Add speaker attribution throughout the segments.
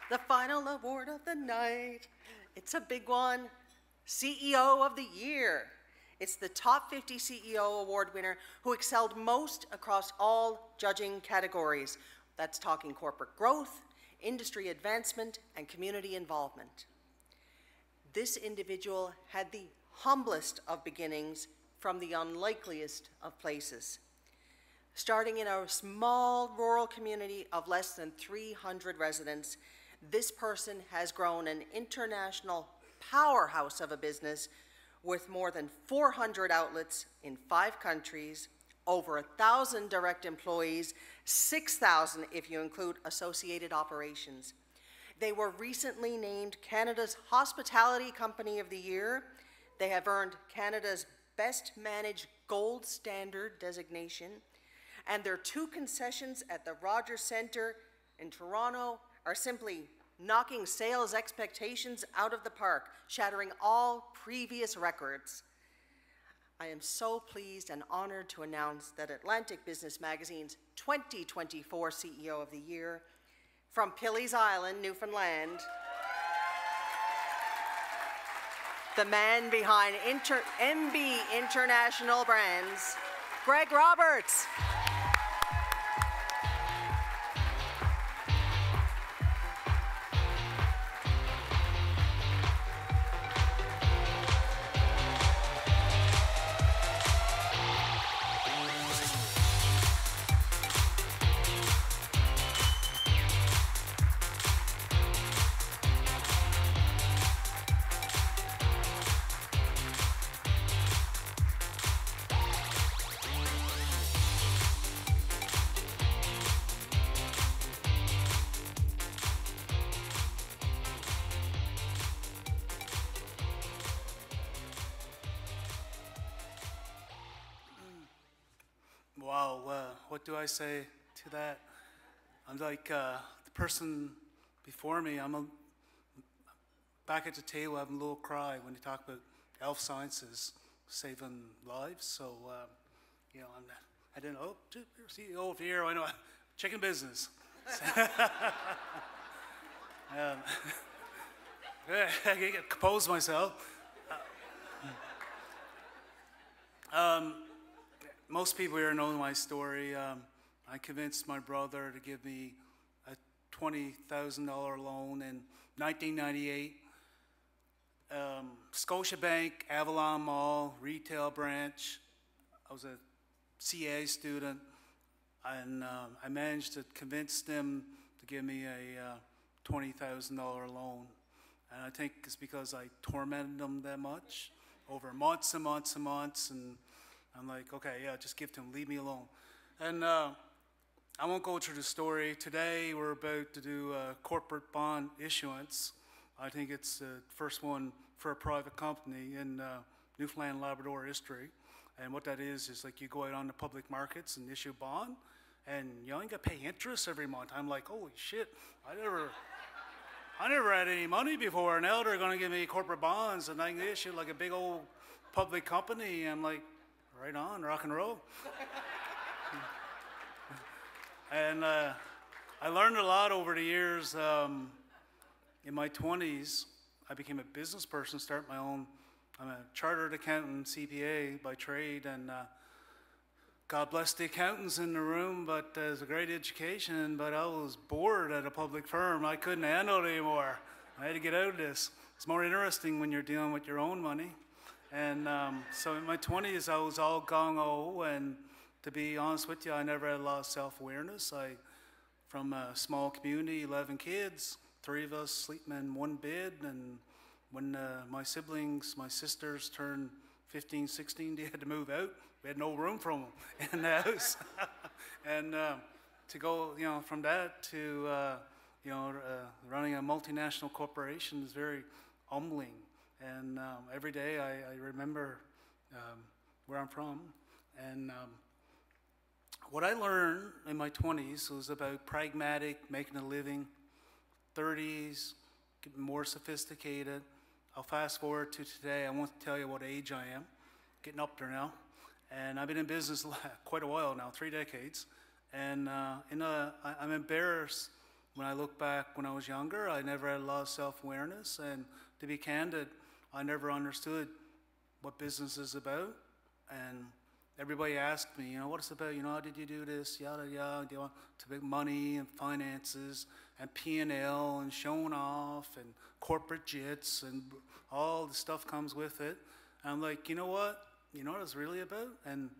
Speaker 1: The final award of the night. It's a big one. CEO of the Year. It's the top 50 CEO award winner who excelled most across all judging categories. That's talking corporate growth, industry advancement, and community involvement. This individual had the humblest of beginnings from the unlikeliest of places. Starting in a small rural community of less than 300 residents, this person has grown an international powerhouse of a business with more than 400 outlets in 5 countries, over 1,000 direct employees, 6,000 if you include associated operations. They were recently named Canada's Hospitality Company of the Year. They have earned Canada's Best Managed Gold Standard designation, and their 2 concessions at the Rogers Centre in Toronto are simply knocking sales expectations out of the park, shattering all previous records. I am so pleased and honored to announce that Atlantic Business Magazine's 2024 CEO of the Year, from Pilley's Island, Newfoundland, the man behind MB International Brands, Greg Roberts.
Speaker 2: Wow, what do I say to that? I'm like the person before me. Back at the table having a little cry when you talk about health sciences saving lives. So, you know, I didn't know, oh, CEO of the Year, I know, chicken business. I can compose myself. Most people here know my story. I convinced my brother to give me a $20,000 loan in 1998. Scotiabank, Avalon Mall, retail branch. I was a CA student, and I managed to convince them to give me a $20,000 loan. And I think it's because I tormented them that much over months and months and months, and I'm like, okay, yeah, just give it to him, leave me alone. And I won't go through the story. Today, we're about to do a corporate bond issuance. I think it's the first one for a private company in Newfoundland Labrador history. And what that is like you go out on the public markets and issue bond, and you only got to pay interest every month. I'm like, holy shit, I never had any money before. Now they're going to give me corporate bonds, and I can issue like a big old public company. I'm like, right on, rock and roll. And I learned a lot over the years. In my 20s, I became a business person, started my own. I'm a chartered accountant, CPA by trade, and God bless the accountants in the room, but it was a great education, but I was bored at a public firm. I couldn't handle it anymore. I had to get out of this. It's more interesting when you're dealing with your own money. And so in my 20s, I was all gung-ho, and to be honest with you, I never had a lot of self-awareness. From a small community, 11 kids, 3 of us sleeping in one bed, and when my siblings, my sisters turned 15, 16, they had to move out. We had no room for them in the house. And to go, you know, from that to, you know, running a multinational corporation is very humbling. And every day I remember where I'm from. And what I learned in my 20s was about pragmatic, making a living. 30s, getting more sophisticated. I'll fast forward to today. I won't tell you what age I am. Getting up there now. And I've been in business quite a while now, 3 decades. And I'm embarrassed when I look back when I was younger, I never had a lot of self-awareness, and to be candid, I never understood what business is about. And everybody asked me, what it's about, how did you do this, yada yada, do you want to make money and finances and P&L and showing off and corporate jets and all the stuff comes with it. And I'm like, you know what it's really about? And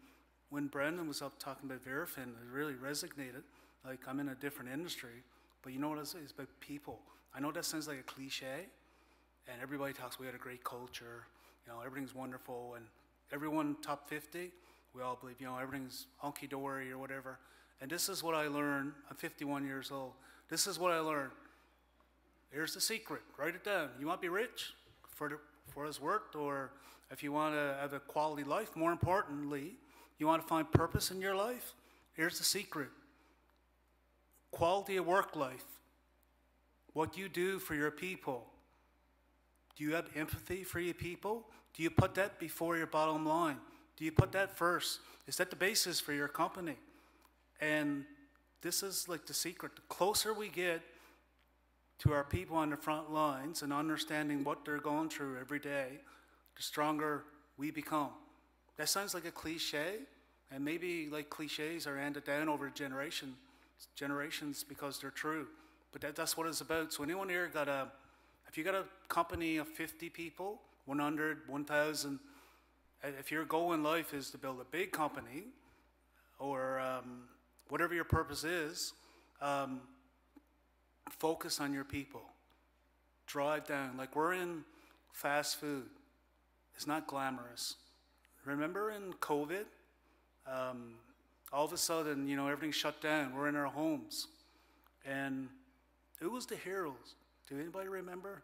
Speaker 2: when Brendan was up talking about Verafin, it really resonated. Like, I'm in a different industry, but you know what it's about? People. I know that sounds like a cliche, and everybody talks, we had a great culture, everything's wonderful, and everyone top 50, we all believe, everything's hunky-dory or whatever. And this is what I learned. I'm 51 years old. This is what I learned. Here's the secret. Write it down. You want to be rich for his work, or if you want to have a quality life, more importantly, you want to find purpose in your life, here's the secret. Quality of work life. What you do for your people. Do you have empathy for your people? Do you put that before your bottom line? Do you put that first? Is that the basis for your company? And this is like the secret. The closer we get to our people on the front lines and understanding what they're going through every day, the stronger we become. That sounds like a cliche, and maybe like cliches are handed down over generations because they're true. But that's what it's about. So anyone here if you got a company of 50 people, 100, 1,000, if your goal in life is to build a big company, or whatever your purpose is, focus on your people. Drive down. Like, we're in fast food. It's not glamorous. Remember in COVID, all of a sudden, everything shut down. We're in our homes. And who was the heroes? Do anybody remember?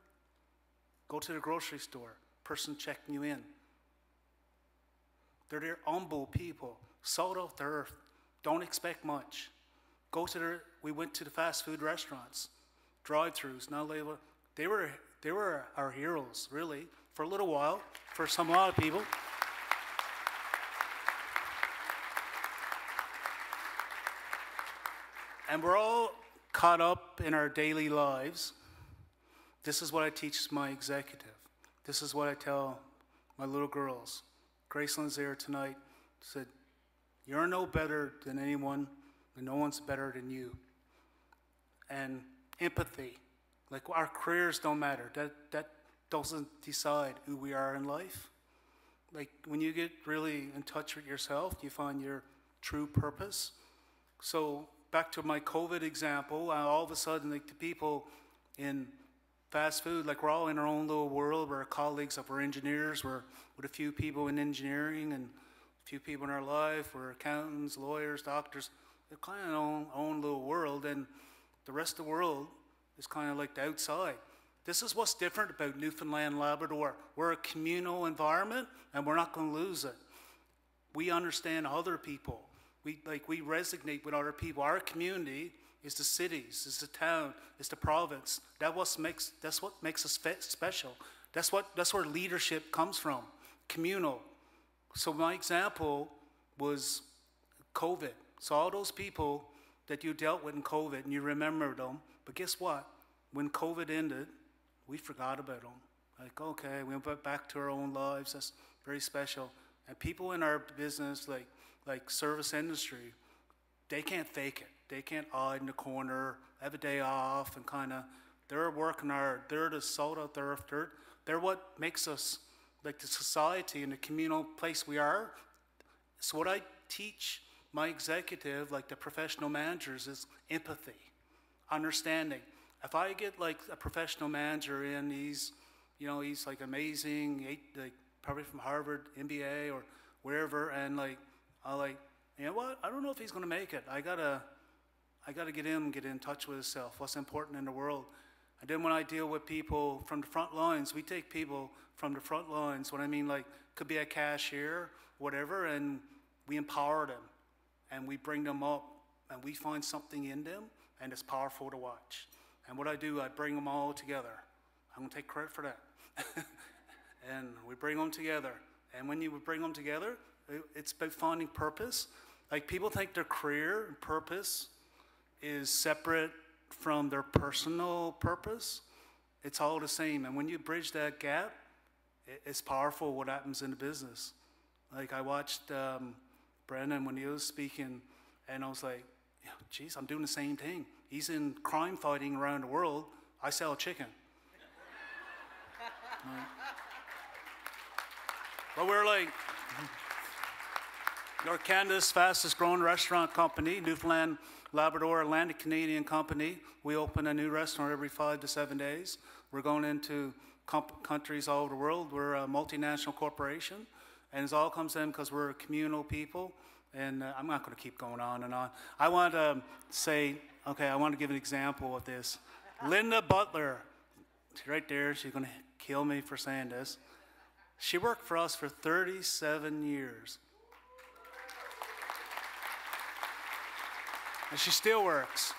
Speaker 2: Go to the grocery store, person checking you in. They're humble people, salt of the earth, don't expect much. We went to the fast food restaurants, drive-thrus, they were our heroes, really, for a little while, for a lot of people. And we're all caught up in our daily lives. This is what I teach my executive. This is what I tell my little girls. Graceland's there tonight, said, you're no better than anyone, and no one's better than you. And empathy, like, our careers don't matter. That doesn't decide who we are in life. Like, when you get really in touch with yourself, you find your true purpose. So back to my COVID example, all of a sudden, like, the people in fast food, like, we're all in our own little world. We're colleagues, we're engineers, we're with a few people in engineering and a few people in our life. We're accountants, lawyers, doctors. They're kind of in our own little world, and the rest of the world is kind of like the outside. This is what's different about Newfoundland, Labrador. We're a communal environment, and we're not going to lose it. We understand other people. We resonate with other people. Our community is the cities, is the town, is the province. That's what makes us special. That's where leadership comes from, communal. So my example was COVID. So all those people that you dealt with in COVID, and you remembered them, but guess what? When COVID ended, we forgot about them. Like, okay, we went back to our own lives. That's very special. And people in our business, like service industry, they can't fake it. They can't hide in the corner, have a day off, and they're working hard. They're the salt of the earth. They're what makes us, like, the society and the communal place we are. So what I teach my executive, like the professional managers, is empathy, understanding. If I get like a professional manager in, he's like amazing, probably from Harvard, MBA, or wherever, and you know what? I don't know if he's going to make it. I gotta get in touch with himself. What's important in the world. And then when I deal with people from the front lines, we take people from the front lines. What I mean, like, could be a cashier, whatever, and we empower them, and we bring them up, and we find something in them, and it's powerful to watch. And what I do, I bring them all together. I'm going to take credit for that. And we bring them together. And when you bring them together, it's about finding purpose. Like, people think their career and purpose is separate from their personal purpose, it's all the same. And when you bridge that gap, it's powerful what happens in the business. Like I watched Brendan when he was speaking, and I was like, geez, I'm doing the same thing. He's in crime fighting around the world. I sell chicken. Right. But we're like, you're Canada's fastest growing restaurant company, Newfoundland, Labrador, Atlantic Canadian company. We open a new restaurant every 5 to 7 days. We're going into countries all over the world. We're a multinational corporation, and it all comes in because we're a communal people. And I'm not going to keep going on and on. I want to say, okay, I want to give an example of this. Linda Butler, she's right there. She's going to kill me for saying this. She worked for us for 37 years. And she still works.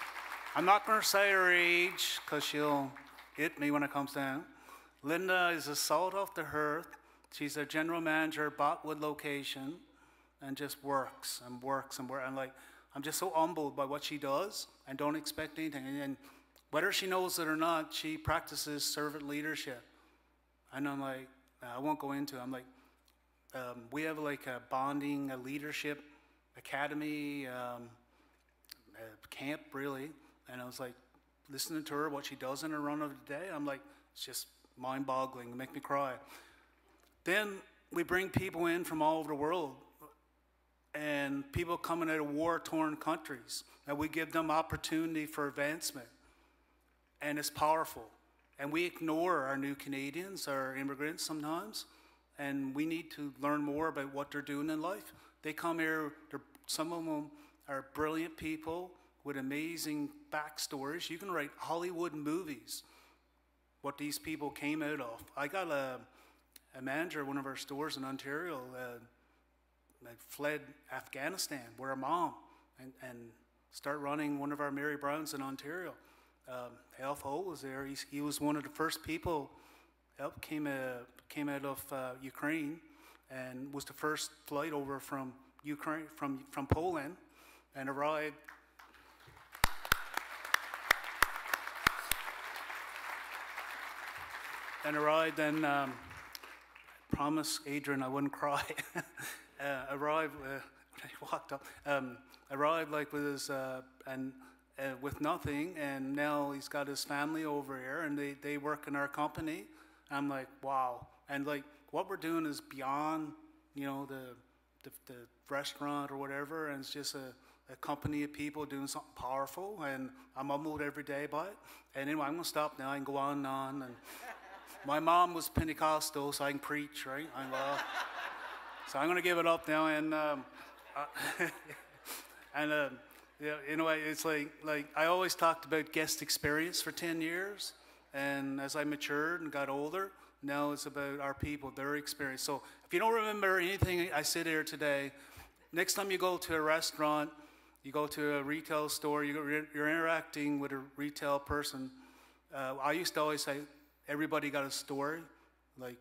Speaker 2: I'm not going to say her age because she'll hit me when it comes down. Linda is a salt off the earth. She's a general manager at Botwood location and just works and works and works. And like, I'm just so humbled by what she does and don't expect anything. And whether she knows it or not, she practices servant leadership. And I'm like, I won't go into it. I'm like, we have like a bonding, a leadership academy, camp really. And I was like, listening to her, what she does in her run of the day, I'm like, it's just mind-boggling. It makes me cry. Then we bring people in from all over the world, and people coming out of war-torn countries, and we give them opportunity for advancement, and it's powerful. And we ignore our new Canadians, our immigrants sometimes, and we need to learn more about what they're doing in life. They come here, some of them are brilliant people with amazing backstories. You can write Hollywood movies, what these people came out of. I got a manager of one of our stores in Ontario that fled Afghanistan, with her mom, and start running one of our Mary Browns in Ontario. Alf Ho was there. He was one of the first people. Alf came out of Ukraine, and was the first flight over from Ukraine, from Poland, and arrived. And promise Adrian I wouldn't cry. Arrived when he walked up. Arrived like with his with nothing, and now he's got his family over here, and they work in our company. I'm like, wow. And like what we're doing is beyond, you know, the restaurant or whatever, and it's just a company of people doing something powerful, and I'm humbled every day by it. And anyway, I'm gonna stop now. I can go on and on. And my mom was Pentecostal, so I can preach, right? So I'm gonna give it up now, and yeah, you know, it's like I always talked about guest experience for 10 years, and as I matured and got older, now it's about our people, their experience. So if you don't remember anything I said here today, next time you go to a restaurant, you go to a retail store, you're interacting with a retail person. I used to always say, everybody got a story, like,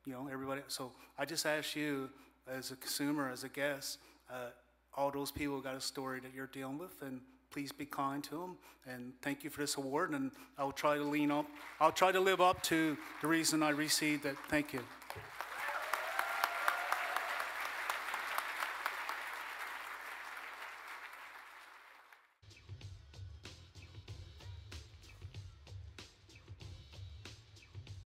Speaker 2: you know, everybody. So I just ask you, as a consumer, as a guest, all those people got a story that you're dealing with, and please be kind to them. And thank you for this award, and I'll try to live up to the reason I received it. Thank you.